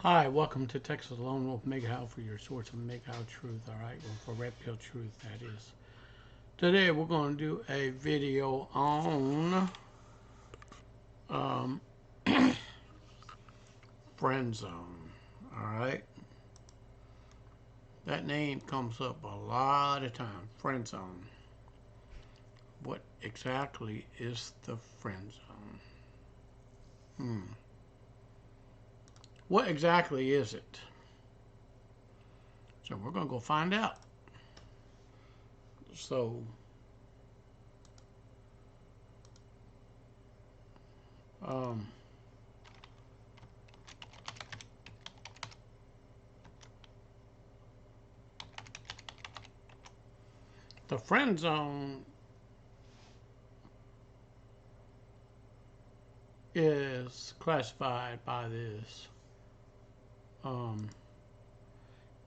Hi, welcome to Texas Lone Wolf MGTOW for your source of MGTOW truth, alright? Or for Red Pill truth, that is. Today we're going to do a video on um, Friendzone, alright? That name comes up a lot of times, Friendzone. What exactly is the Friendzone? What exactly is it? So we're going to go find out. So, um, the friend zone is classified by this um,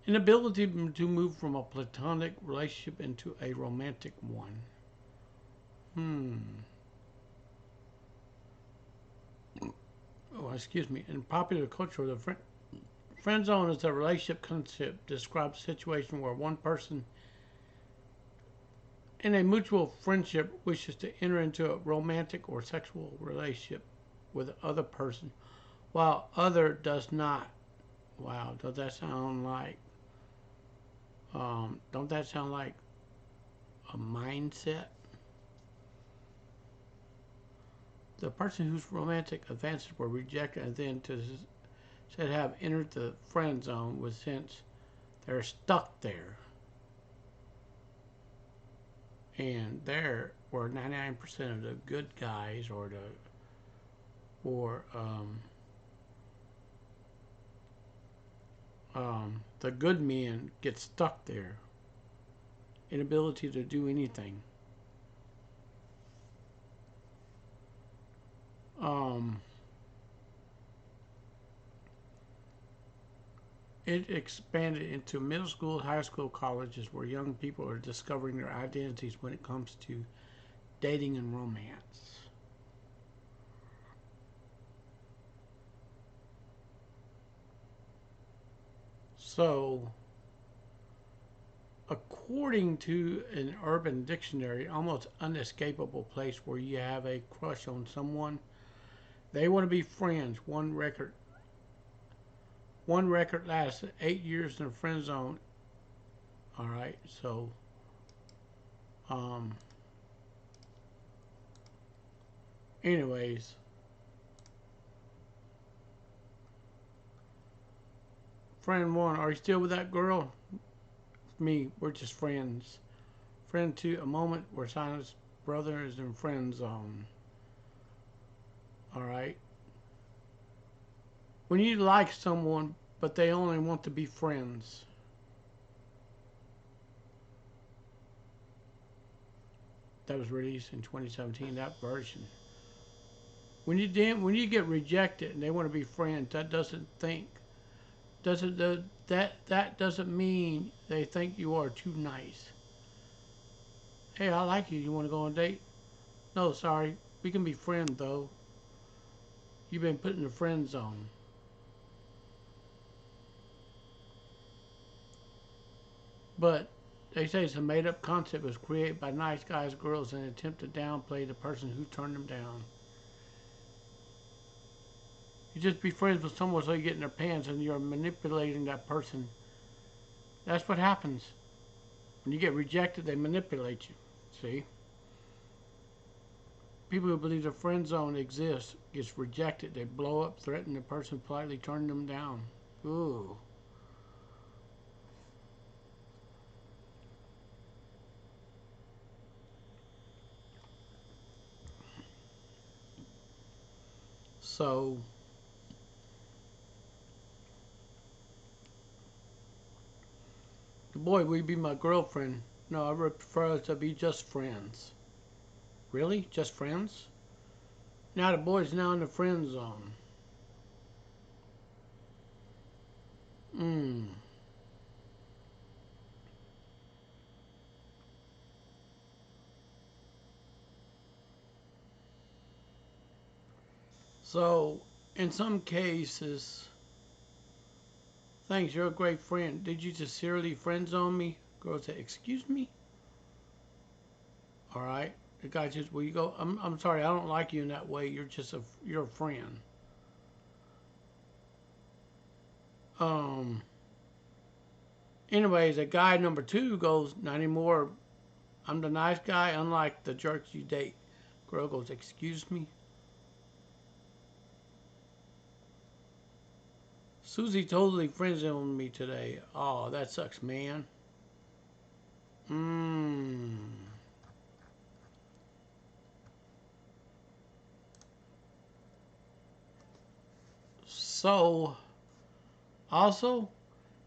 inability to move from a platonic relationship into a romantic one. Oh, excuse me. In popular culture, the friend zone is a relationship concept describes a situation where one person in a mutual friendship wishes to enter into a romantic or sexual relationship with the other person while other does not. Wow, does that sound like don't that sound like a mindset? The person whose romantic advances were rejected and then to said have entered the friend zone was since they're stuck there. And there were 99% of the good guys or the good men get stuck there. Inability to do anything. Um, it expanded into middle school, high school, colleges where young people are discovering their identities when it comes to dating and romance. So, according to an urban dictionary, almost unescapable place where you have a crush on someone, they want to be friends. One record lasted 8 years in a friend zone. All right, so um, anyways, friend one, are you still with that girl? Me, we're just friends. Friend two, a moment where silence brother is in friend zone. All right. When you like someone, but they only want to be friends. That was released in 2017. That version. When you get rejected and they want to be friends, that that doesn't mean they think you are too nice. Hey, I like you. You want to go on a date? No, sorry. We can be friends though. You've been put in the friend zone. But they say it's a made up concept. It was created by nice guys, girls in an attempt to downplay the person who turned them down. You just be friends with someone so you get in their pants and you're manipulating that person. That's what happens. When you get rejected, they manipulate you. See? People who believe the friend zone exists gets rejected. They blow up, threaten the person, politely turn them down. Ooh. So the boy, will you be my girlfriend? No, I would prefer us to be just friends. Really? Just friends? Now the boy's now in the friend zone. Hmm. So in some cases, Thanks, you're a great friend. Did you sincerely friend zone me? Girl said, excuse me? All right. The guy just, well, you go, I'm sorry, I don't like you in that way. You're a friend. Um, anyways, the guy number two goes, not anymore. I'm the nice guy, unlike the jerks you date. Girl goes, excuse me? Susie totally friend zoned me today. Oh, that sucks, man. Mmm. So, also,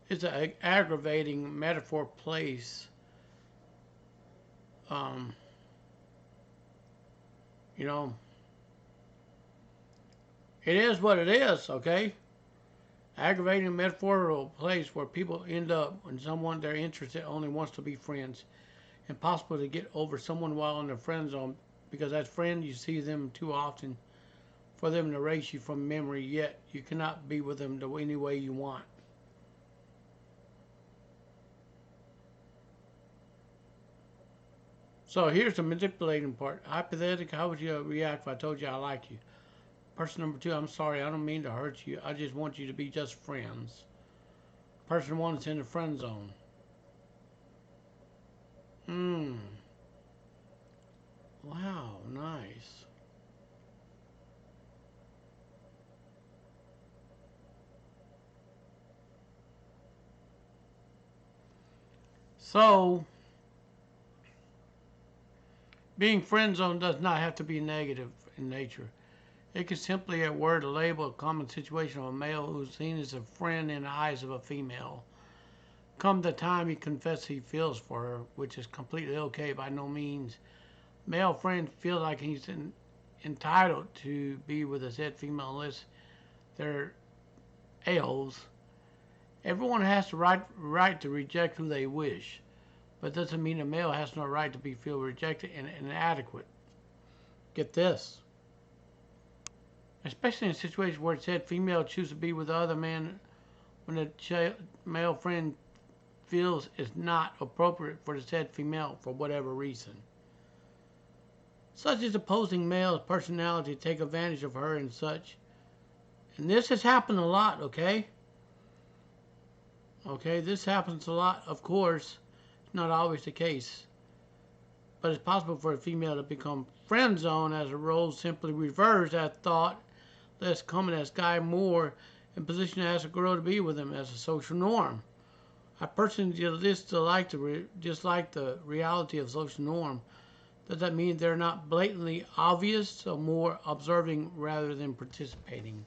it's an aggravating metaphor place. Um, you know, it is what it is, okay? Aggravating metaphorical place where people end up when someone they're interested only wants to be friends. Impossible to get over someone while in the friend zone because as friends you see them too often for them to erase you from memory, yet you cannot be with them the any way you want. So here's the manipulating part. Hypothetically, how would you react if I told you I like you? Person number two, I'm sorry, I don't mean to hurt you. I just want you to be just friends. Person one is in the friend zone. Hmm. Wow, nice. So, being friend zone does not have to be negative in nature. It could simply a word, a label, a common situation of a male who's seen as a friend in the eyes of a female. Come the time he confesses he feels for her, which is completely okay by no means. Male friends feel like entitled to be with a said female unless they're a-holes. Everyone has the right to reject who they wish, but doesn't mean a male has no right to be feel rejected and inadequate. Get this. Especially in situations where it said female chooses to be with the other man when the male friend feels is not appropriate for the said female for whatever reason. Such as opposing male's personality to take advantage of her and such. And this has happened a lot, okay? Okay, this happens a lot, of course. It's not always the case. But it's possible for a female to become friend zone as a role simply reversed that thought less common as guy more in position to ask a girl to be with him as a social norm. I personally dislike the reality of social norm. Does that mean they're not blatantly obvious, so more observing rather than participating?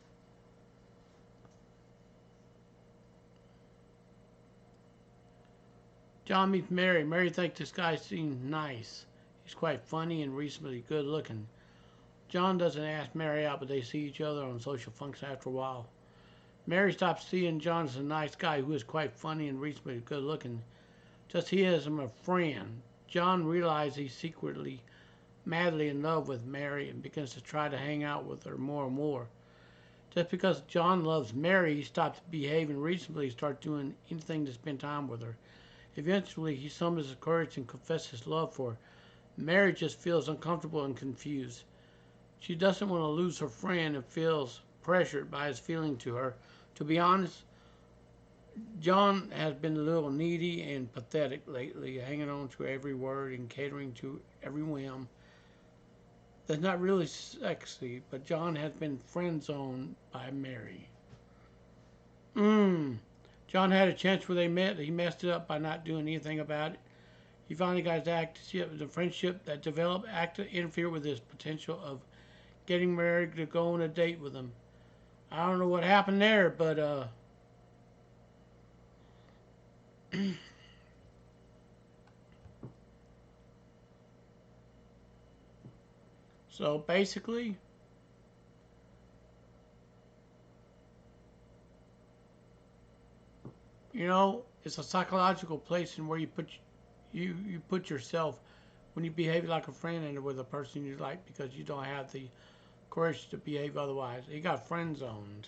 John meets Mary. Mary thinks this guy seems nice. He's quite funny and reasonably good looking. John doesn't ask Mary out, but they see each other on social functions after a while. Mary stops seeing John as a nice guy who is quite funny and reasonably good looking. Just he has him a friend. John realizes he's secretly, madly in love with Mary and begins to try to hang out with her more and more. Just because John loves Mary, he stops behaving reasonably and starts doing anything to spend time with her. Eventually, he summons his courage and confesses his love for her. Mary just feels uncomfortable and confused. She doesn't want to lose her friend and feels pressured by his feeling to her. To be honest, John has been a little needy and pathetic lately, hanging on to every word and catering to every whim. That's not really sexy, but John has been friend zoned by Mary. Mmm. John had a chance where they met. He messed it up by not doing anything about it. He finally got his the friendship that developed act to interfere with his potential of getting married to go on a date with him. I don't know what happened there, but so basically, it's a psychological place in where you put yourself when you behave like a friend and with a person you like because you don't have the courage to behave otherwise. He got friend zoned.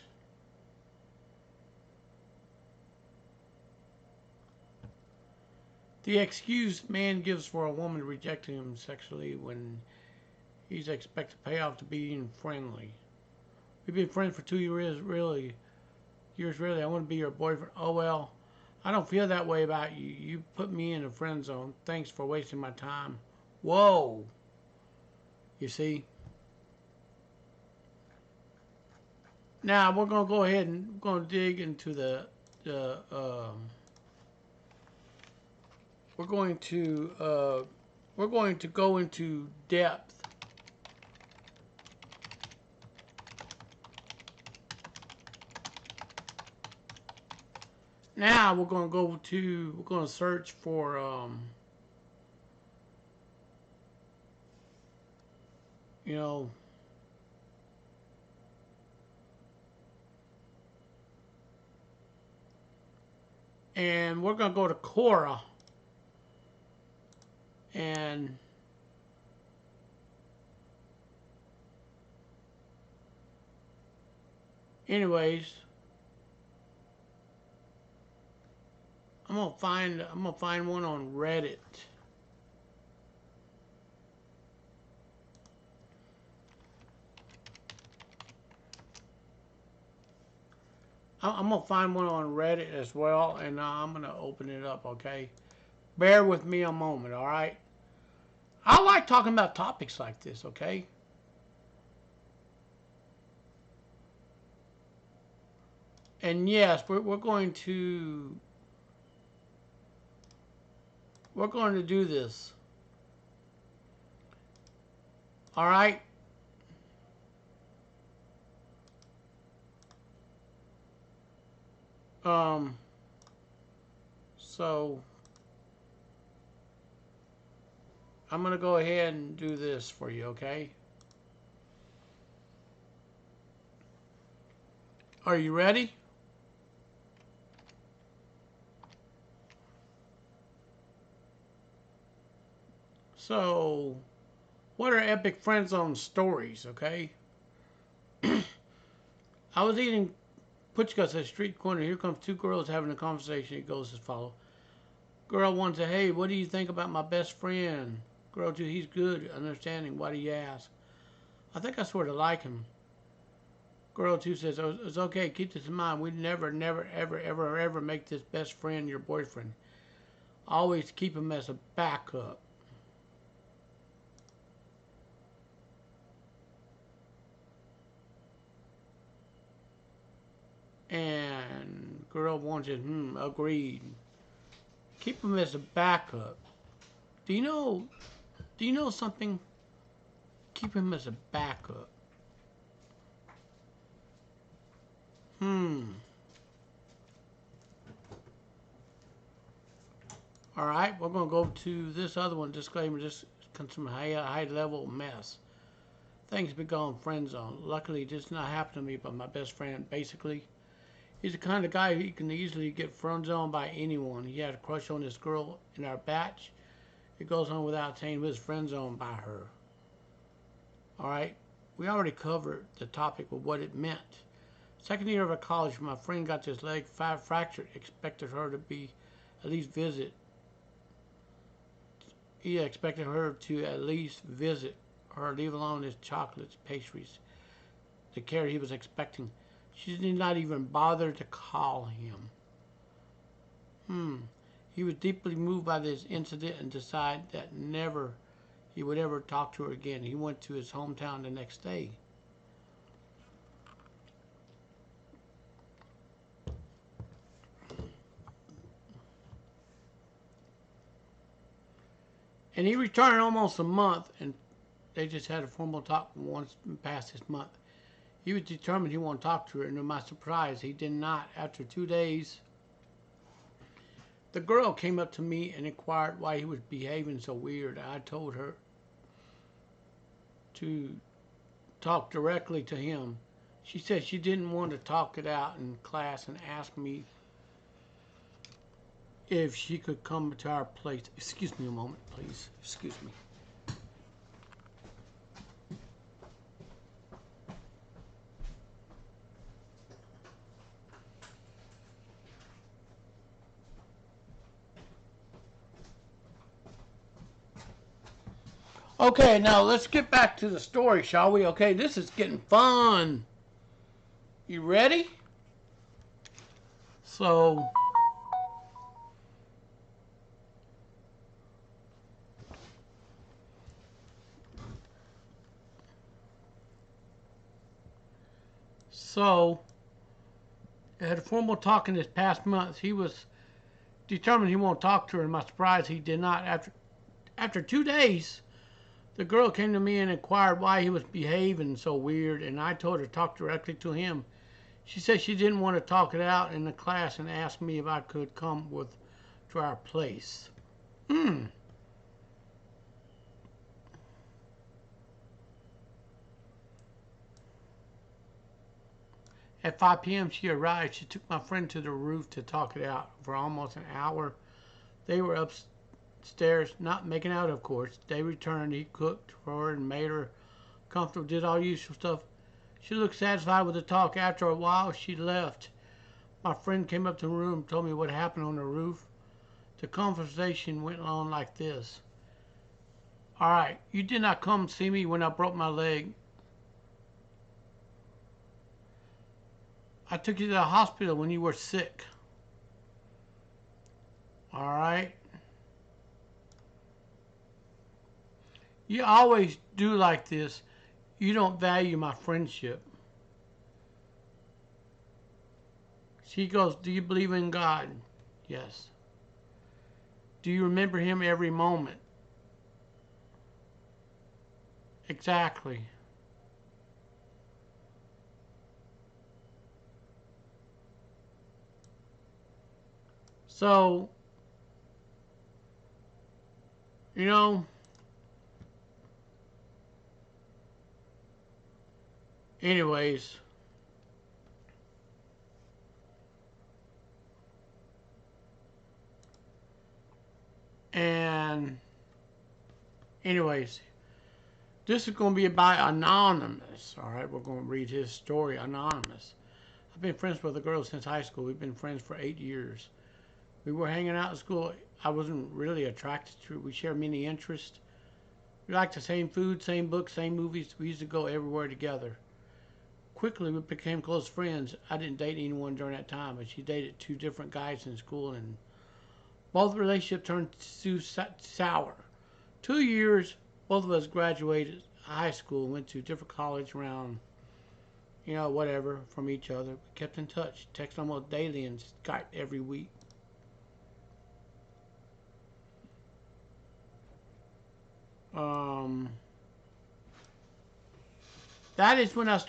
The excuse man gives for a woman rejecting him sexually when he's expected payoff to being friendly. We've been friends for 2 years, really. Years, really. I want to be your boyfriend. Oh, well, I don't feel that way about you. You put me in a friend zone. Thanks for wasting my time. Whoa. You see? Now, we're going to go ahead and we're going to dig into we're going to go into depth. Now we're going to search for you know, and we're going to go to Cora, and anyways, I'm gonna find one on Reddit. I'm gonna find one on Reddit as well, and I'm gonna open it up. Okay, bear with me a moment. All right. I like talking about topics like this. Okay. And yes, we're going to do this. All right. So I'm gonna go ahead and do this for you. Okay. Are you ready? So, what are epic friend zone stories? Okay. I was eating puchkas at the street corner. Here comes two girls having a conversation. It goes as follows. Girl one said, "Hey, what do you think about my best friend?" Girl two, "He's good, understanding. Why do you ask?" "I think I sort of like him." Girl two says, "Oh, it's okay. Keep this in mind. We'd never, never, ever, ever, ever make this best friend your boyfriend. Always keep him as a backup." And girl one says, agreed. Keep him as a backup. Do you know? Do you know something? Keep him as a backup. All right, we're gonna go to this other one. Disclaimer: this comes from high level mess. Things been going friend zone. Luckily, this did not happen to me, but my best friend. Basically, he's the kind of guy who can easily get friend zoned by anyone. He had a crush on this girl in our batch. It goes on without saying he was friend zoned by her. All right, we already covered the topic of what it meant. Second year of college, my friend got his leg fractured. Expected her to be at least visit. He expected her to at least visit her, leave alone his chocolates, pastries, the care he was expecting. She did not even bother to call him. He was deeply moved by this incident and decided that never he would ever talk to her again. He went to his hometown the next day. And he returned almost a month, and they just had a formal talk once past this month. He was determined he wanted to talk to her, and to my surprise, he did not. After 2 days, the girl came up to me and inquired why he was behaving so weird. I told her to talk directly to him. She said she didn't want to talk it out in class and asked me if she could come to our place. Excuse me a moment, please. Excuse me. Okay, now let's get back to the story, shall we? Okay, this is getting fun. You ready? So, so, I had a formal talking this past month. He was determined he won't talk to her, and my surprise, he did not. After 2 days, the girl came to me and inquired why he was behaving so weird, and I told her to talk directly to him. She said she didn't want to talk it out in the class and asked me if I could come with to our place. Hmm. At 5 p.m. she arrived. She took my friend to the roof to talk it out for almost an hour. They were upstairs, not making out, of course. They returned. He cooked for her and made her comfortable, did all usual stuff. She looked satisfied with the talk. After a while, she left. My friend came up to the room, told me what happened on the roof. The conversation went on like this. All right, you did not come see me when I broke my leg. I took you to the hospital when you were sick. All right. You always do like this. You don't value my friendship. She goes, do you believe in God? Yes. Do you remember him every moment? Exactly. So, you know, anyways, and anyways, this is going to be about Anonymous. All right, we're going to read his story, Anonymous. I've been friends with a girl since high school. We've been friends for 8 years. We were hanging out in school. I wasn't really attracted to her. We share many interests. We like the same food, same books, same movies. We used to go everywhere together. Quickly, we became close friends. I didn't date anyone during that time, but she dated two different guys in school, and both relationships turned sour. 2 years, both of us graduated high school, went to different college around, whatever, from each other. We kept in touch, text almost daily, and Skype every week. Um, that is when I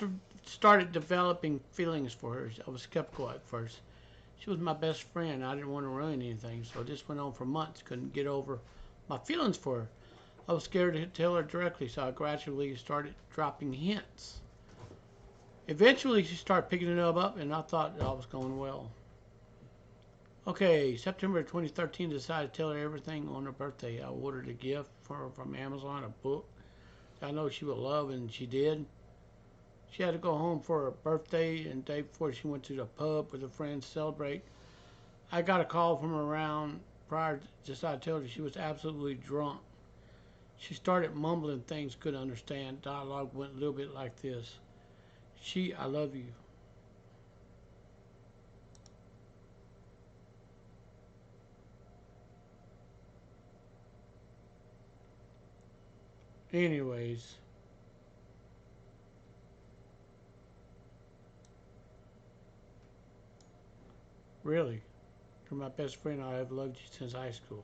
started developing feelings for her. I was skeptical at first. She was my best friend. I didn't want to ruin anything, so this went on for months. Couldn't get over my feelings for her. I was scared to tell her directly, so I gradually started dropping hints. Eventually, she started picking it up, and I thought all was going well. Okay, September 2013, decided to tell her everything on her birthday. I ordered a gift for her from Amazon, a book I know she would love, and she did. She had to go home for her birthday, and the day before she went to the pub with her friends to celebrate. I got a call from her around prior to decide to tell her she was absolutely drunk. She started mumbling things couldn't understand. Dialogue went a little bit like this. I love you. Anyways, really, you're my best friend. I have loved you since high school.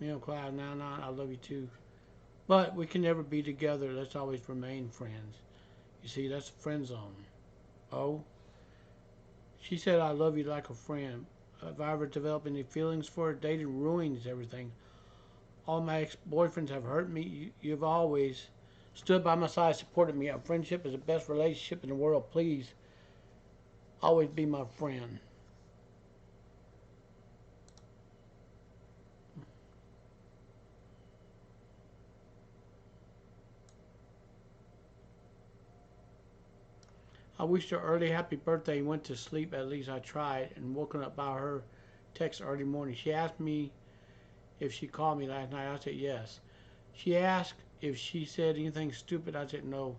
Me and Clyde, now, I love you too. But we can never be together. Let's always remain friends. You see, that's a friend zone. Oh, she said I love you like a friend. Have I ever developed any feelings for her? Dating ruins everything. All my ex-boyfriends have hurt me. You've always stood by my side, supported me. Our friendship is the best relationship in the world. Please, always be my friend. I wished her early happy birthday and went to sleep. At least I tried, and woken up by her text early morning. She asked me if she called me last night. I said yes. She asked if she said anything stupid, I said no.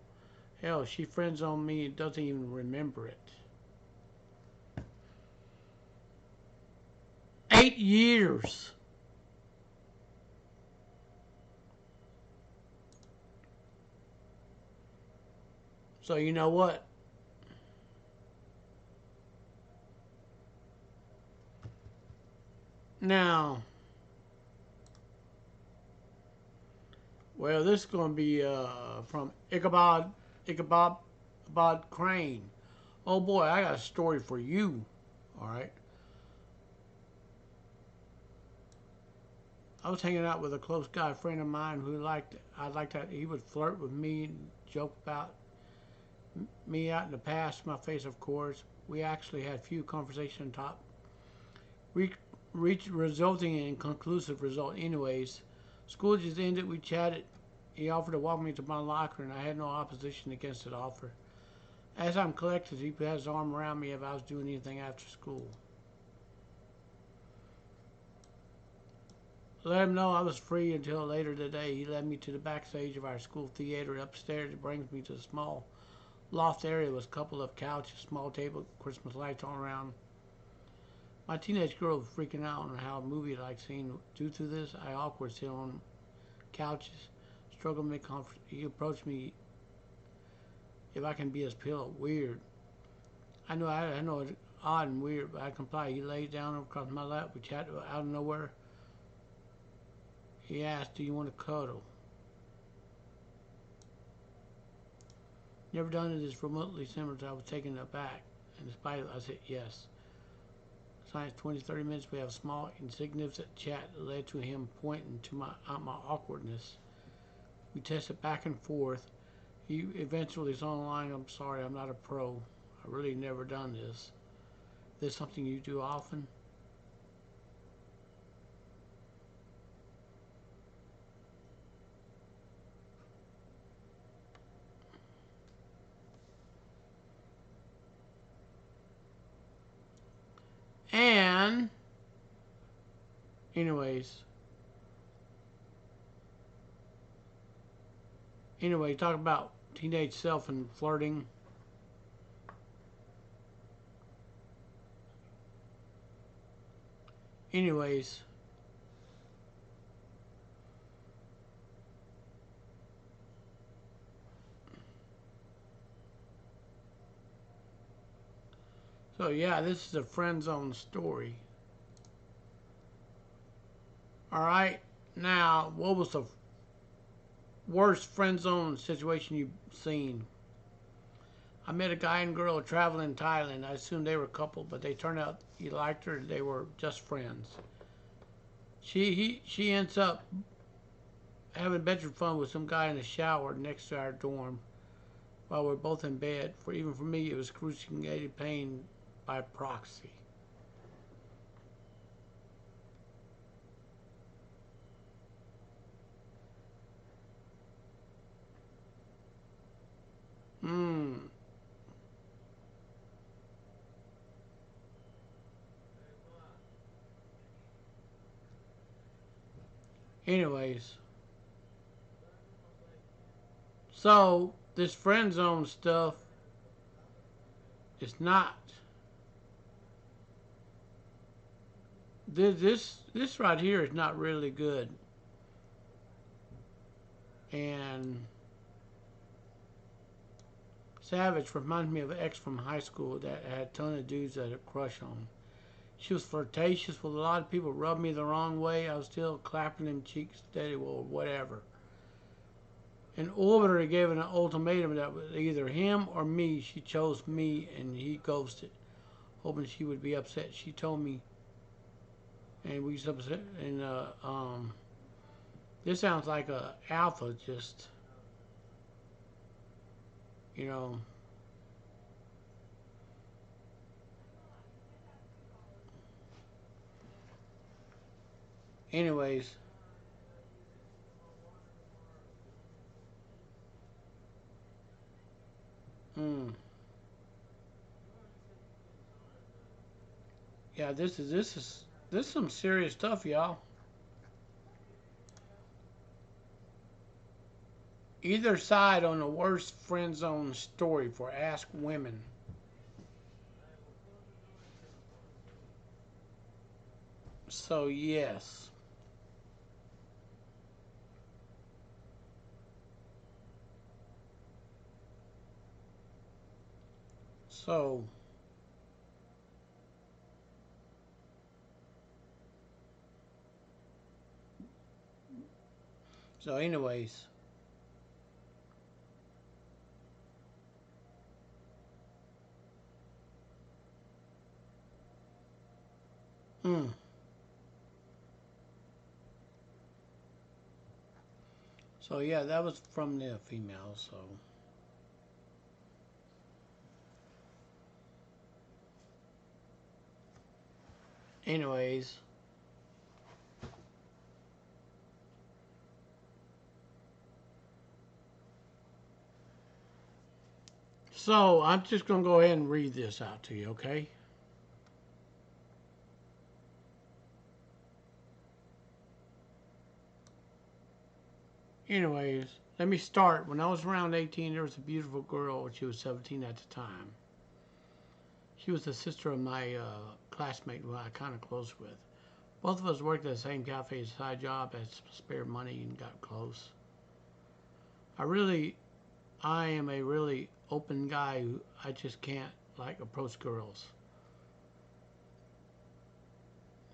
Hell, she friends on me and doesn't even remember it. 8 years. So you know what? Now, well, this is going to be from Ichabod Crane. Oh boy, I got a story for you. All right. I was hanging out with a close guy friend of mine who I liked that he would flirt with me and joke about me out in the past, my face, of course. We actually had few conversation top, re- resulting in conclusive result. Anyways, school just ended. We chatted. He offered to walk me to my locker, and I had no opposition against that offer. As I'm collected, he put his arm around me if I was doing anything after school. Let him know I was free until later today. He led me to the backstage of our school theater. Upstairs, it brings me to a small loft area with a couple of couches, small table, Christmas lights all around. My teenage girl was freaking out on how a movie like scene. Due to this, I awkward sit on couches, struggle to make comfort. He approached me if I can be his pillow. Weird. I know it's odd and weird, but I comply. He laid down across my lap. We chatted out of nowhere. He asked, "Do you want to cuddle?" Never done this remotely similar to I was taken aback. And despite it, I said yes. Science 20, 30 minutes, we have a small, insignificant chat that led to him pointing to my awkwardness. We tested back and forth. He eventually is on the line. "I'm sorry, I'm not a pro. I really never done this. This is something you do often?" And, anyways, talk about teenage self and flirting. Anyways, so yeah, this is a friend zone story. All right, now, what was the worst friend zone situation you've seen? I met a guy and girl traveling in Thailand. I assumed they were a couple, but they turned out he liked her. They were just friends. She ends up having bedroom fun with some guy in the shower next to our dorm while we're both in bed. For me, it was excruciating pain by proxy. Hmm. Anyways, so this friend zone stuff is not this right here is not really good. And Savage reminds me of an ex from high school that had a ton of dudes that had a crush on. She was flirtatious with a lot of people, rubbed me the wrong way. I was still clapping them cheeks steady, well, whatever. An orbiter gave an ultimatum that was either him or me. She chose me, and he ghosted, hoping she would be upset. She told me, and we upset. And this sounds like a alpha, just you know. Anyways, mm, yeah, this is some serious stuff, y'all. Either side on the worst friend zone story for Ask Women. So, yes. So, anyways. Mm. So, yeah, that was from the female. So, anyways. So, I'm just going to go ahead and read this out to you, okay? Anyways, let me start. When I was around 18, there was a beautiful girl. She was 17 at the time. She was the sister of my classmate who I kind of close with. Both of us worked at the same cafe as a side job, had some spare money, and got close. I really, I am a really open guy who I just can't like approach girls.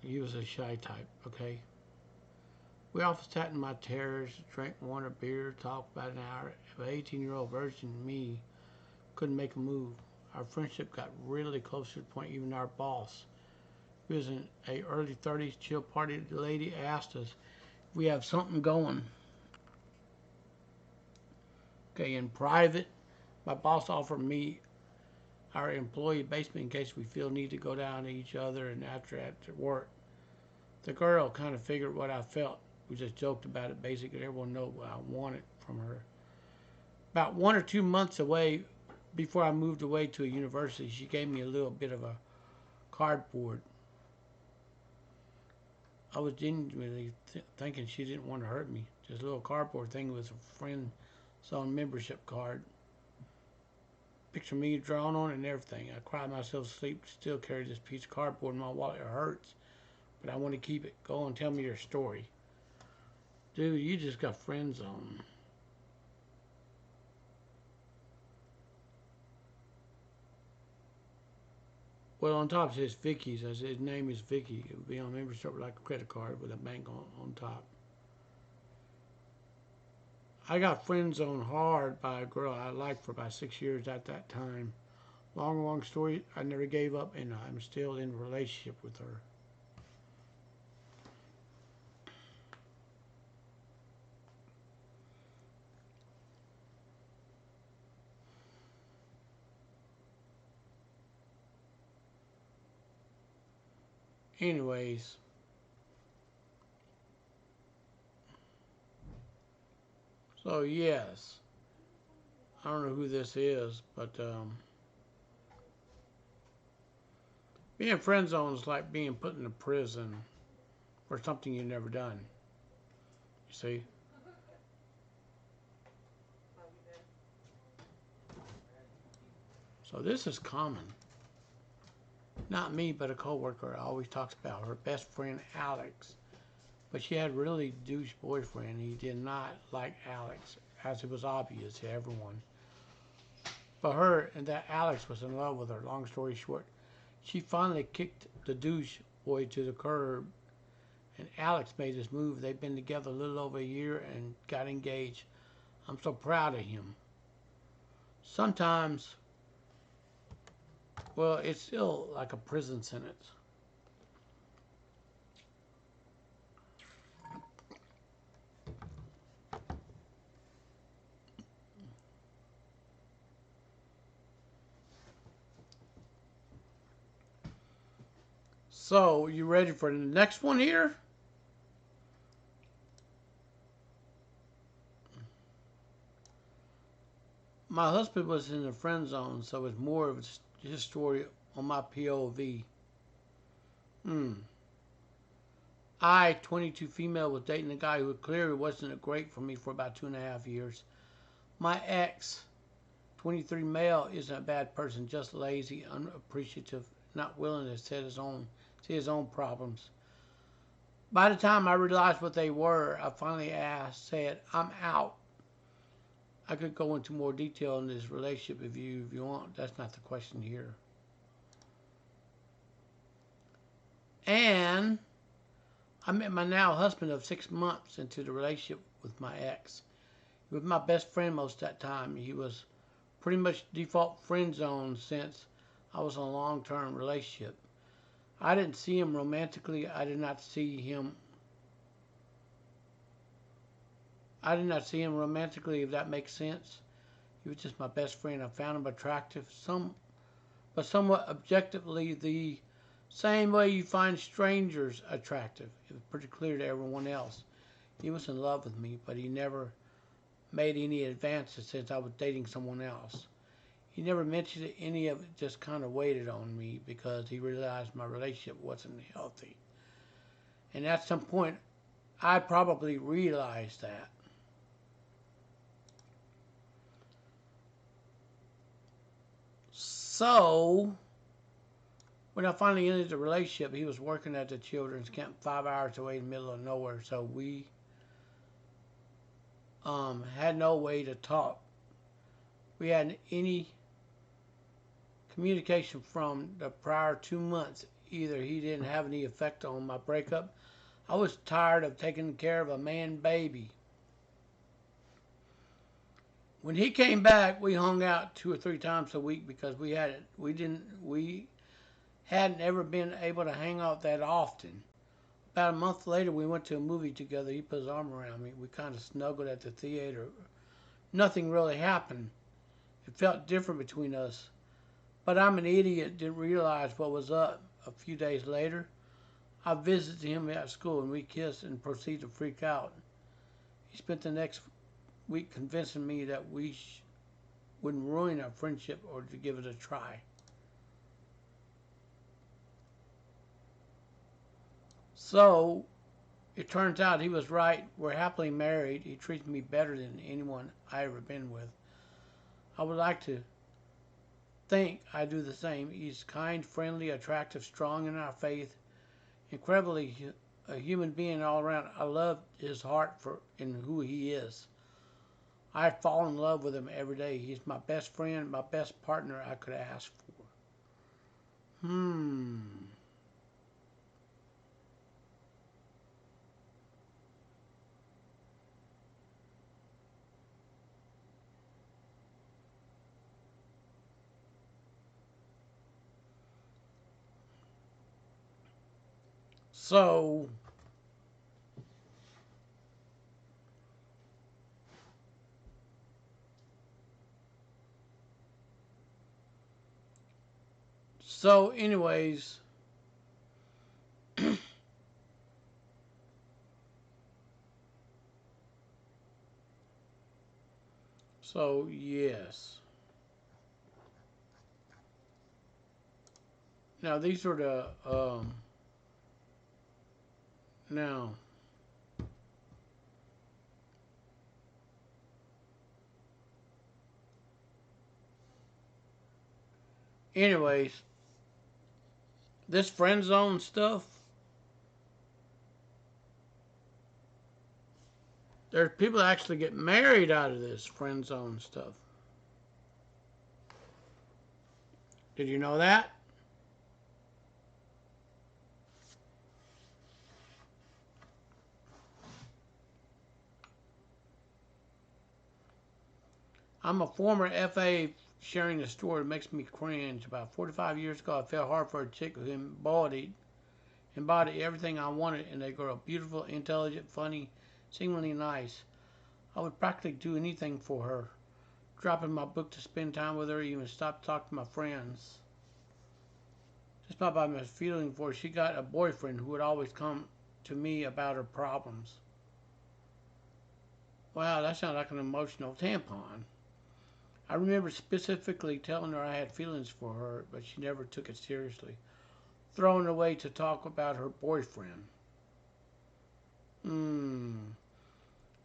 He was a shy type, okay? We often sat in my terrace, drank one or beer, talked about an hour. If an 18-year-old virgin me couldn't make a move, our friendship got really close to the point even our boss, who was in a early 30s chill party lady, asked us if we have something going. Okay, in private, my boss offered me our employee basement in case we feel need to go down to each other and after at work. The girl kind of figured what I felt. We just joked about it. Basically, everyone knew what I wanted from her. About 1 or 2 months away, before I moved away to a university, she gave me a little bit of a cardboard. I was genuinely thinking she didn't want to hurt me. Just a little cardboard thing with a friend zone membership card. Picture me drawn on it and everything. I cried myself to sleep. Still carry this piece of cardboard in my wallet. It hurts, but I want to keep it. Go and tell me your story. Dude, you just got friend zone. Well, on top it says Vicky's. I said his name is Vicky. It would be on membership like a credit card with a bank on top. I got friend zoned hard by a girl I liked for about 6 years at that time. Long story. I never gave up, and I'm still in a relationship with her. Anyways, so yes, I don't know who this is, but being friend zoned is like being put in a prison for something you've never done. You see? So this is common. Not me, but a coworker always talks about her best friend Alex. But she had a really douche boyfriend. He did not like Alex, as it was obvious to everyone. But her and that Alex was in love with her. Long story short, she finally kicked the douche boy to the curb, and Alex made his move. They've been together a little over a year and got engaged. I'm so proud of him. Sometimes, well, it's still like a prison sentence. So, you ready for the next one here? My husband was in the friend zone, so it's more of his story on my POV. Hmm. I, 22 female, was dating a guy who clearly wasn't great for me for about 2.5 years. My ex, 23 male, isn't a bad person, just lazy, unappreciative, not willing to see his own problems. By the time I realized what they were, I finally said, I'm out. I could go into more detail in this relationship if you want. That's not the question here. And I met my now husband of 6 months into the relationship with my ex. He was my best friend most of that time. He was pretty much default friend zone since I was in a long-term relationship. I didn't see him romantically. I did not see him romantically, if that makes sense. He was just my best friend. I found him attractive, but somewhat objectively the same way you find strangers attractive. It was pretty clear to everyone else. He was in love with me, but he never made any advances since I was dating someone else. He never mentioned any of it, just kind of waited on me because he realized my relationship wasn't healthy. And at some point, I probably realized that. So, when I finally ended the relationship, he was working at the children's camp 5 hours away in the middle of nowhere. So we had no way to talk. We hadn't any communication from the prior 2 months. Either he didn't have any effect on my breakup. I was tired of taking care of a man baby. When he came back, we hung out 2 or 3 times a week because we hadn't ever been able to hang out that often. About a month later, we went to a movie together. He put his arm around me. We kind of snuggled at the theater. Nothing really happened. It felt different between us. But I'm an idiot, didn't realize what was up. A few days later, I visited him at school and we kissed and proceeded to freak out. He spent the next week convincing me that we wouldn't ruin our friendship or to give it a try. So, it turns out he was right. We're happily married. He treats me better than anyone I ever been with. I would like to think I do the same. He's kind, friendly, attractive, strong in our faith, incredibly a human being all around. I love his heart and who he is. I fall in love with him every day. He's my best friend, my best partner I could ask for. So, anyways, so yes. Now these are the now. Anyways, this friend zone stuff. There's people that actually get married out of this friend zone stuff. Did you know that? I'm a former FA sharing a story that makes me cringe. About 45 years ago, I fell hard for a chick who embodied everything I wanted in a girl. Beautiful, intelligent, funny, seemingly nice. I would practically do anything for her. Dropping my book to spend time with her, even stop to talk to my friends. Just by my feeling for her, she got a boyfriend who would always come to me about her problems. Wow, that sounds like an emotional tampon. I remember specifically telling her I had feelings for her, but she never took it seriously, throwing away to talk about her boyfriend.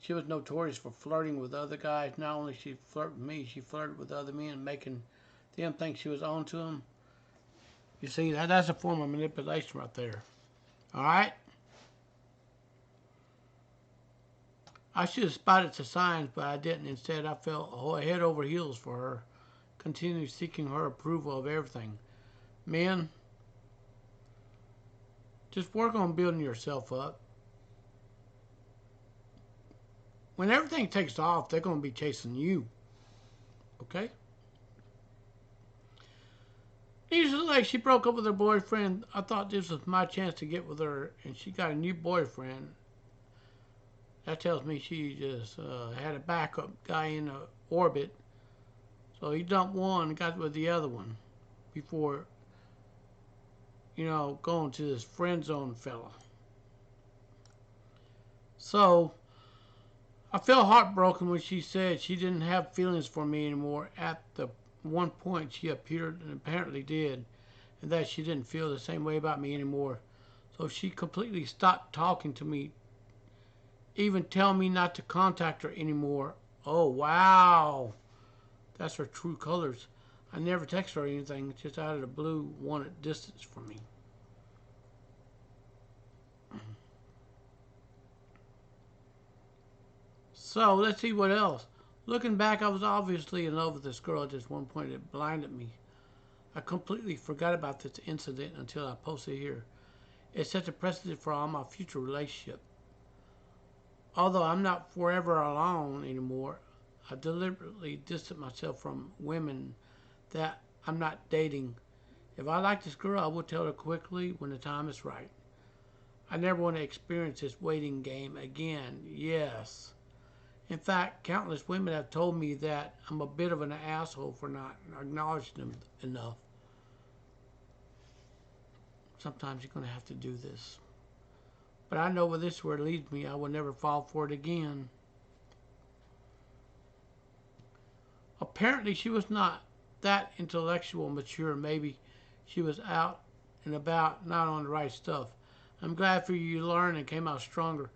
She was notorious for flirting with other guys. Not only she flirted with me, she flirted with other men, making them think she was on to them. You see, that's a form of manipulation right there. All right? I should have spotted the signs, but I didn't. Instead, I fell head over heels for her, continually seeking her approval of everything. Men, just work on building yourself up. When everything takes off, they're going to be chasing you. Okay? Usually, like, she broke up with her boyfriend. I thought this was my chance to get with her, and she got a new boyfriend. That tells me she just had a backup guy in the orbit. So he dumped one and got with the other one before, going to this friend zone fella. So I felt heartbroken when she said she didn't have feelings for me anymore. At the one point she appeared and apparently did, and that she didn't feel the same way about me anymore. So she completely stopped talking to me, even tell me not to contact her anymore. Oh, wow. That's her true colors. I never text her or anything, just out of the blue, wanted distance from me. So, let's see what else. Looking back, I was obviously in love with this girl at this one point. It blinded me. I completely forgot about this incident until I posted here. It set a precedent for all my future relationships. Although I'm not forever alone anymore, I deliberately distance myself from women that I'm not dating. If I like this girl, I will tell her quickly when the time is right. I never want to experience this waiting game again. Yes. In fact, countless women have told me that I'm a bit of an asshole for not acknowledging them enough. Sometimes you're going to have to do this. But I know where this word leads me. I will never fall for it again. Apparently, she was not that intellectual mature. Maybe she was out and about, not on the right stuff. I'm glad for you learned and came out stronger.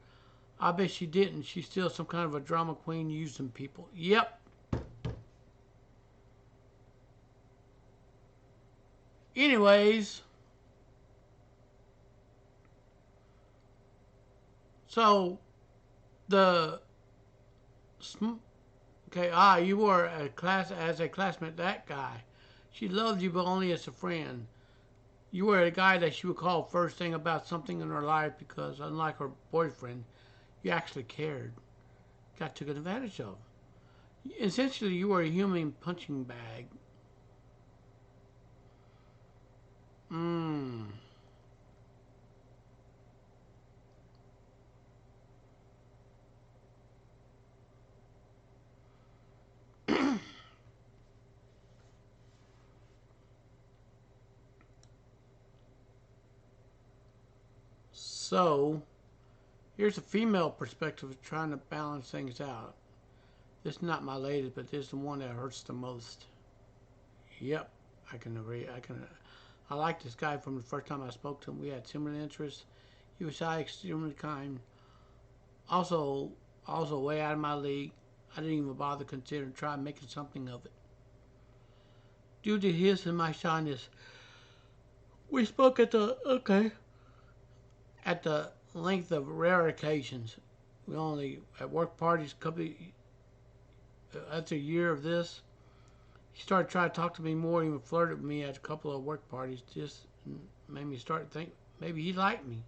I bet she didn't. She's still some kind of a drama queen using people. Yep. Anyways, so the okay, you were a classmate. That guy, she loved you, but only as a friend. You were a guy that she would call first thing about something in her life because, unlike her boyfriend, you actually cared. Got taken advantage of. Essentially, you were a human punching bag. Mmm. So, here's a female perspective of trying to balance things out. This is not my latest, but this is the one that hurts the most. Yep, I can agree. I liked this guy from the first time I spoke to him. We had similar interests. He was shy, extremely kind. Also, also way out of my league. I didn't even bother considering trying making something of it. Due to his and my shyness, we spoke at the length of rare occasions. We only at work parties. After a year of this, he started trying to talk to me more. Even flirted with me at a couple of work parties. Just made me start to think maybe he liked me.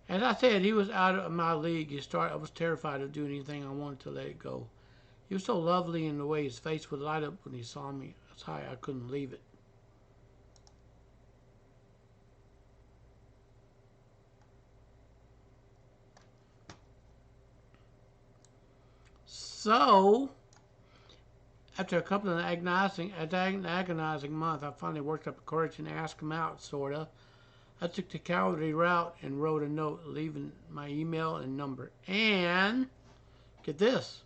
As I said, he was out of my league. I was terrified of doing anything. I wanted to let it go. He was so lovely in the way his face would light up when he saw me. That's high I couldn't leave it. So, after a couple of agonizing months, I finally worked up the courage and asked him out, sorta. I took the cowardly route and wrote a note, leaving my email and number. And, get this,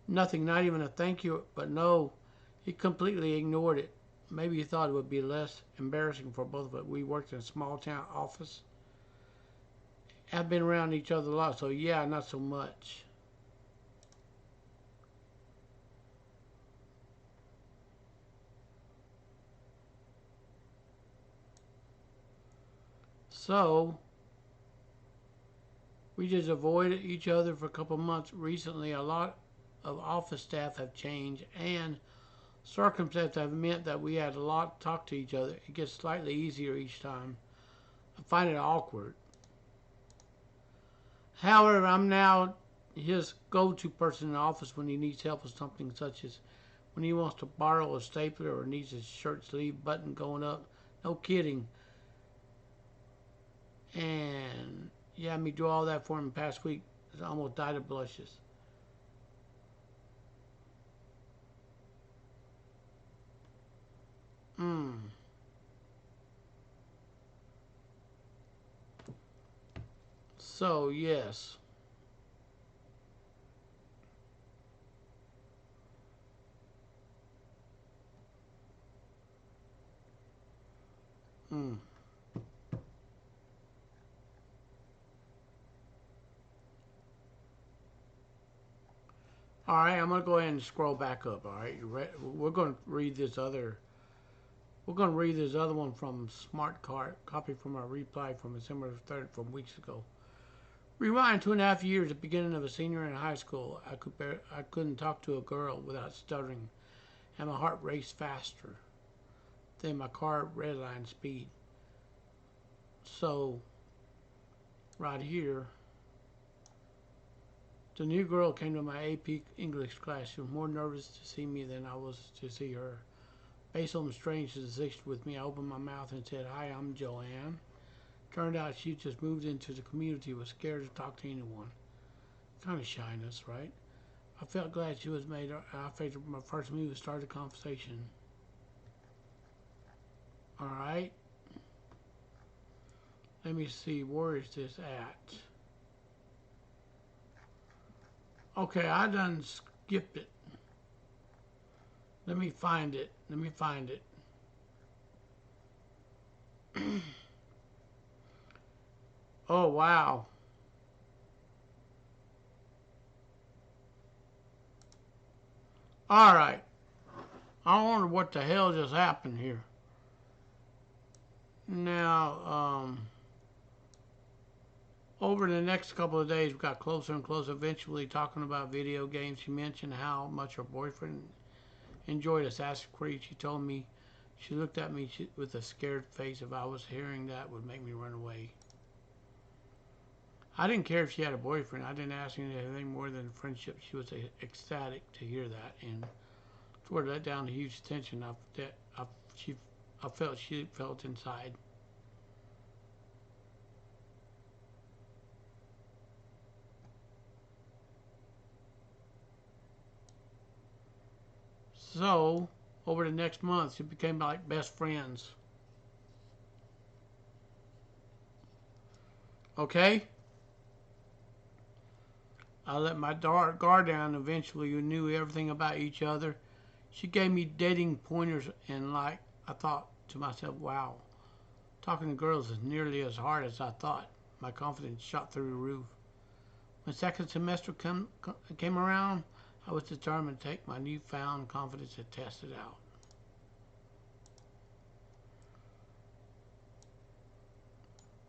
nothing, not even a thank you, but no, he completely ignored it. Maybe he thought it would be less embarrassing for both of us. We worked in a small town office, have been around each other a lot, so yeah, not so much. So we just avoided each other for a couple months. Recently, a lot of office staff have changed, and circumstances have meant that we had a lot to talk to each other. It gets slightly easier each time. I find it awkward. However, I'm now his go-to person in the office when he needs help with something such as when he wants to borrow a stapler or needs his shirt sleeve button going up. No kidding. And yeah, me do all that for him past week. I almost died of blushes. Hmm. So yes. Hmm. All right, I'm gonna go ahead and scroll back up. All right, we're gonna read this other. We're gonna read this other one from Smart Cart, copy from our reply from December 3rd from weeks ago. Rewind 2.5 years, the beginning of a senior in high school. I couldn't talk to a girl without stuttering, and my heart raced faster than my car redline speed. So, right here, the new girl came to my AP English class. She was more nervous to see me than I was to see her. Based on the strange sensation with me, I opened my mouth and said, "Hi, I'm Joanne." Turned out she just moved into the community, was scared to talk to anyone. Kind of shyness, right? I felt glad she was made. I figured my first move was to start a conversation. All right. Let me see. Where is this at? Okay, I done skipped it. Let me find it. Let me find it. Oh, wow. All right. I wonder what the hell just happened here. Now, over the next couple of days, we got closer and closer, eventually talking about video games. She mentioned how much her boyfriend enjoyed Assassin's Creed. She told me she looked at me with a scared face. If I was hearing that, would make me run away. I didn't care if she had a boyfriend. I didn't ask anything more than friendship. She was ecstatic to hear that, and toward that down the huge tension I felt she felt inside. So, over the next month, we became like best friends. Okay? I let my guard down. Eventually, we knew everything about each other. She gave me dating pointers, and like, I thought to myself, wow, talking to girls is nearly as hard as I thought. My confidence shot through the roof. When second semester came around, I was determined to take my newfound confidence and test it out.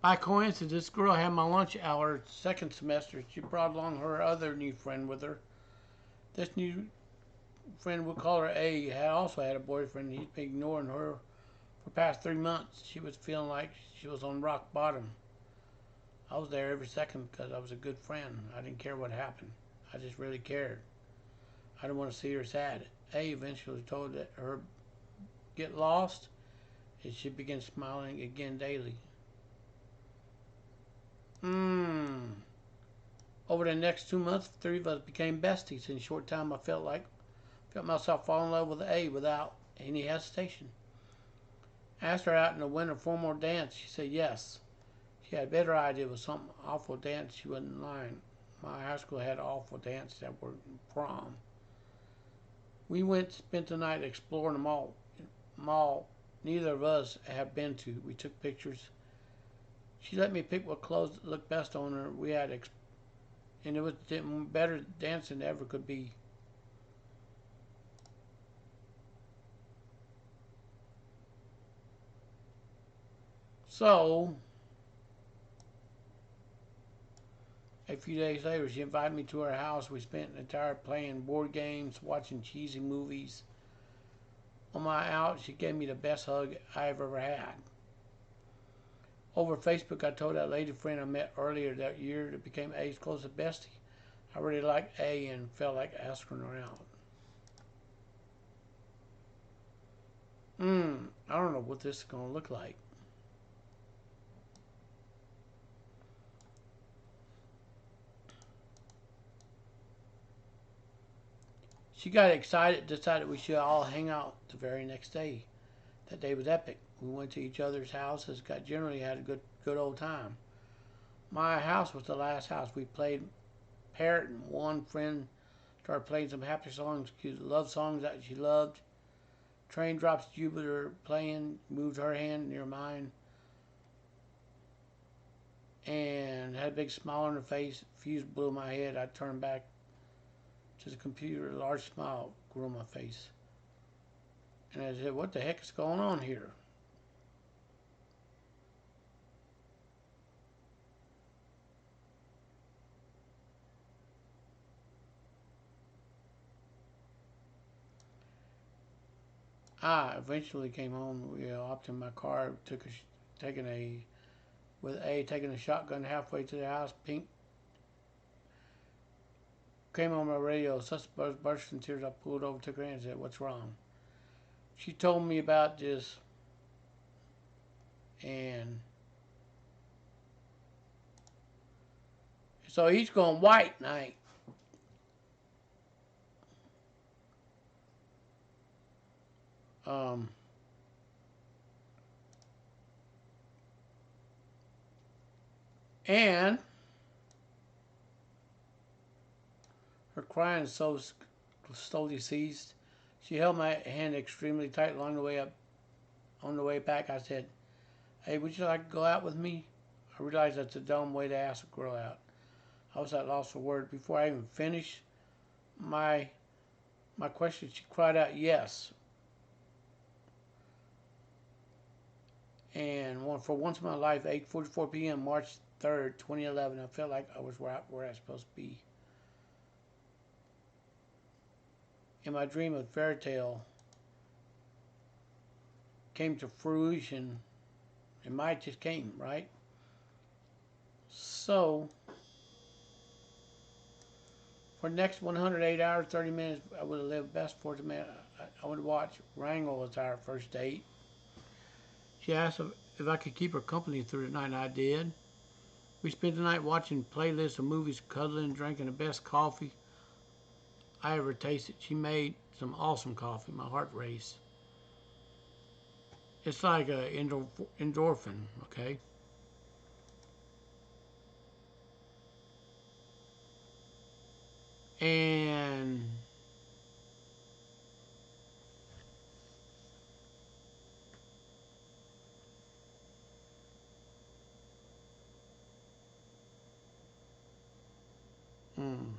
By coincidence, this girl had my lunch hour second semester. She brought along her other new friend with her. This new friend, we'll call her A, had also had a boyfriend. He'd been ignoring her for the past 3 months. She was feeling like she was on rock bottom. I was there every second because I was a good friend. I didn't care what happened. I just really cared. I didn't want to see her sad. A eventually told her get lost, and she began smiling again daily. Hmm. Over the next 2 months, the three of us became besties. In a short time, I felt myself fall in love with A without any hesitation. I asked her out in the winter formal dance. She said yes. She had a better idea. It was some awful dance. She wasn't lying. My high school had awful dances that were prom. We spent the night exploring the mall neither of us had been to. We took pictures. She let me pick what clothes looked best on her. And it was better dancing than ever could be. So, a few days later, she invited me to her house. We spent an entire playing board games, watching cheesy movies. On my out, she gave me the best hug I've ever had. Over Facebook, I told that lady friend I met earlier that year that became A's closest bestie. I really liked A and felt like asking her out. I don't know what this is going to look like. She got excited, decided we should all hang out the very next day. That day was epic. We went to each other's houses, generally had a good old time. My house was the last house. We played Parrot, and one friend started playing some happy songs, love songs that she loved. Train Drops Jupiter playing, moved her hand near mine, and had a big smile on her face. Fuse blew my head. I turned back to the computer. A large smile grew on my face. And I said, what the heck is going on here? I eventually came home. We hopped in my car, taking a shotgun halfway to the house. Pink came on my radio. Such burst in tears. I pulled over, took her hand, and said, "What's wrong?" She told me about this, and so he's going white night. Um, and her crying so slowly ceased. She held my hand extremely tight along the way up. On the way back, I said, "Hey, would you like to go out with me?" I realized that's a dumb way to ask a girl out. I was at loss for words. Before I even finished my question, she cried out, "Yes!" And for once in my life, 8:44 p.m., March 3rd, 2011, I felt like I was where I was supposed to be. In my dream of fairy tale came to fruition, it might just came, right? So, for the next 108 hours, 30 minutes, I would have lived best for the man. I would watch Wrangle as our first date. She asked if I could keep her company through the night, and I did. We spent the night watching playlists of movies, cuddling, drinking the best coffee I ever tasted. She made some awesome coffee. My heart raced. It's like a endorphin, okay? And mm.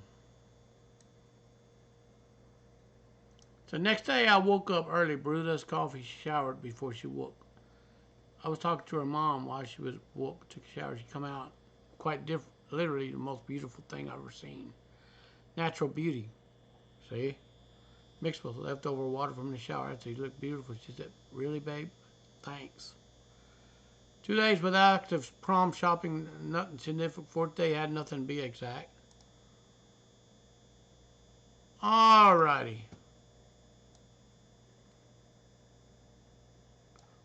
So next day I woke up early, brewed us coffee, showered before she woke. I was talking to her mom while she was woke, took a shower. She come out quite different, literally the most beautiful thing I've ever seen. Natural beauty, see? Mixed with leftover water from the shower. I said, "You look beautiful." She said, "Really, babe? Thanks." 2 days without active prom shopping, nothing significant. Fourth day had nothing to be exact. Alrighty.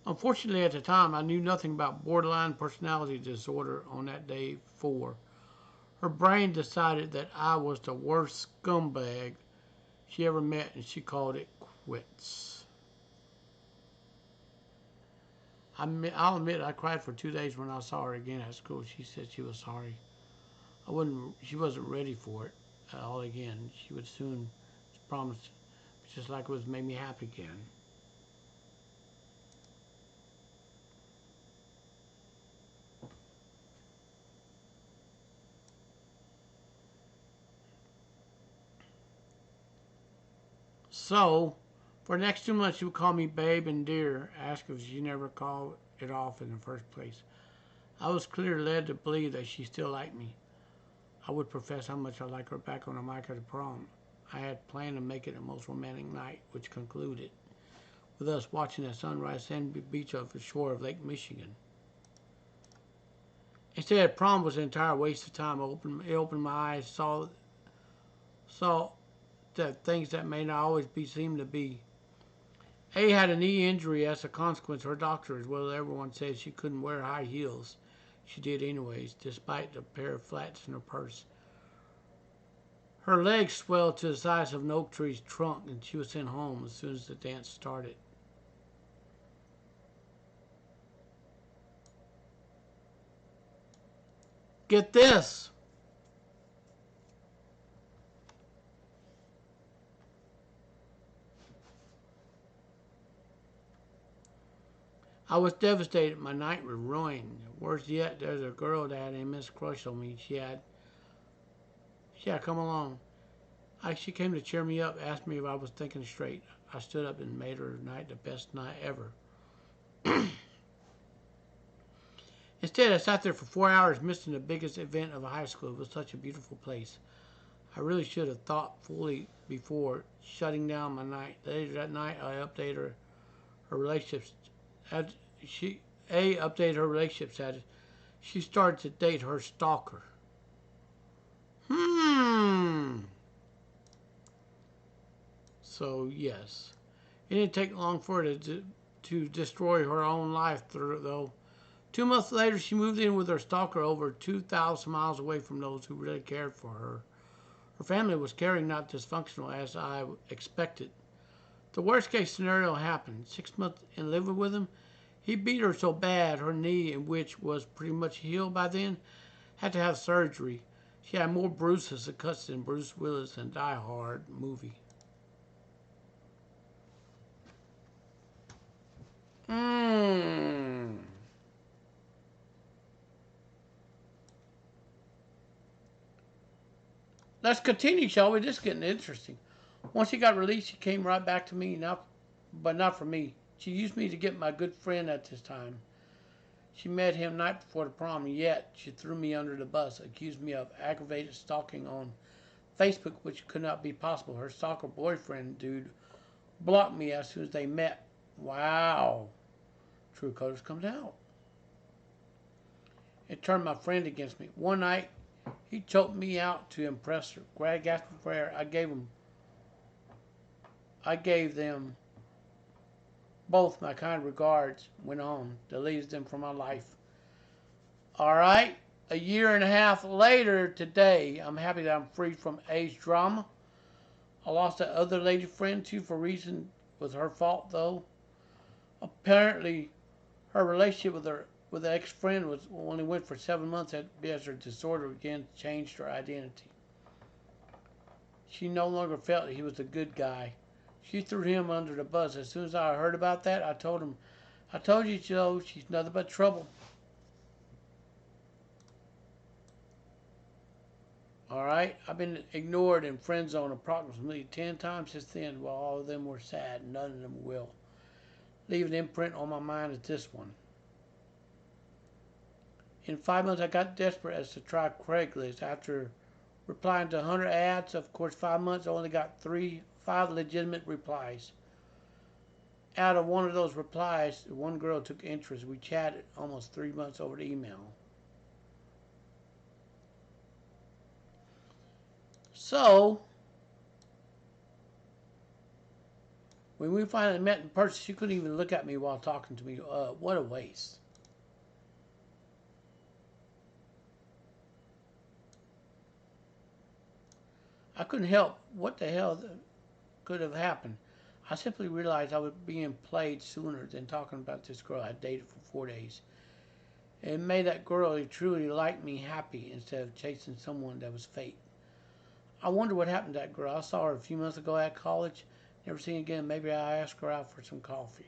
Unfortunately, at the time, I knew nothing about borderline personality disorder on that day 4. Her brain decided that I was the worst scumbag she ever met, and she called it quits. I'll admit I cried for 2 days when I saw her again at school. She said she was sorry. She wasn't ready for it at all again. She would soon promise, just like it was made me happy again. So, for the next 2 months, she would call me babe and dear, ask if she never called it off in the first place. I was clearly led to believe that she still liked me. I would profess how much I liked her back on the mic at the prom. I had planned to make it a most romantic night, which concluded with us watching the sunrise sandy beach off the shore of Lake Michigan. Instead, prom was an entire waste of time. It opened my eyes, saw that things that may not always be seem to be. A had a knee injury as a consequence. Her doctor, as well as everyone, said she couldn't wear high heels. She did anyways, despite the pair of flats in her purse. Her legs swelled to the size of an oak tree's trunk, and she was sent home as soon as the dance started. Get this! I was devastated. My night was ruined. Worse yet, there's a girl that had an immense crush on me. She had come along. She came to cheer me up, asked me if I was thinking straight. I stood up and made her night the best night ever. Instead, I sat there for 4 hours, missing the biggest event of a high school. It was such a beautiful place. I really should have thought fully before shutting down my night. Later that night, I updated her relationships. She updated her relationship status. She started to date her stalker. So yes, it didn't take long for her to destroy her own life, though. 2 months later, she moved in with her stalker over 2,000 miles away from those who really cared for her. Her family was caring, not dysfunctional, as I expected. The worst case scenario happened. 6 months in living with him, he beat her so bad her knee, which was pretty much healed by then, had to have surgery. She had more bruises and cuts than Bruce Willis in Die Hard movie. Let's continue, shall we? This is getting interesting. Once he got released, she came right back to me, but not for me. She used me to get my good friend at this time. She met him night before the prom, and yet she threw me under the bus, accused me of aggravated stalking on Facebook, which could not be possible. Her stalker boyfriend dude blocked me as soon as they met. Wow. True colors comes out. It turned my friend against me. One night, he choked me out to impress her. Greg asked for air. I gave them both my kind regards. Went on. Deleted them from my life. All right. A year and a half later today, I'm happy that I'm free from age drama. I lost that other lady friend too for a reason was her fault though. Apparently, her relationship with the ex-friend was only went for 7 months as her disorder again changed her identity. She no longer felt he was the good guy. She threw him under the bus. As soon as I heard about that, I told him, I told you, Joe, she's nothing but trouble. All right, I've been ignored in Friendzone approximately 10 times since then. While all of them were sad, none of them will leave an imprint on my mind as this one. In 5 months, I got desperate as to try Craigslist. After replying to 100 ads, of course, 5 months, I only got 5 legitimate replies. Out of one of those replies, one girl took interest. We chatted almost 3 months over the email. So, when we finally met in person, she couldn't even look at me while talking to me. What a waste. I couldn't help what the hell could have happened. I simply realized I was being played sooner than talking about this girl I dated for 4 days. It made that girl who truly liked me happy instead of chasing someone that was fake. I wonder what happened to that girl. I saw her a few months ago at college. Never seen her again. Maybe I asked her out for some coffee.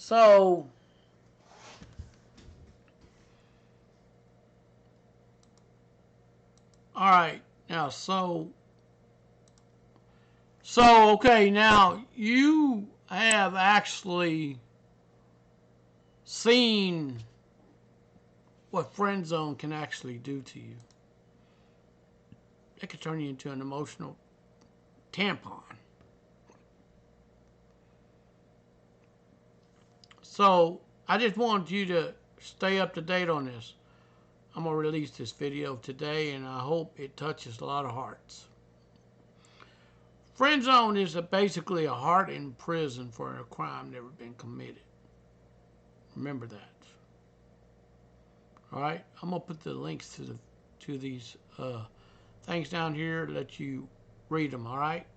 So, all right, now, okay, now you have actually seen what Friendzone can actually do to you. It can turn you into an emotional tampon. So, I just want you to stay up to date on this. I'm going to release this video today, and I hope it touches a lot of hearts. Friendzone is basically a heart in prison for a crime never been committed. Remember that. All right, I'm gonna put the links to these things down here to let you read them. All right.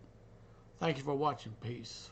Thank you for watching. Peace.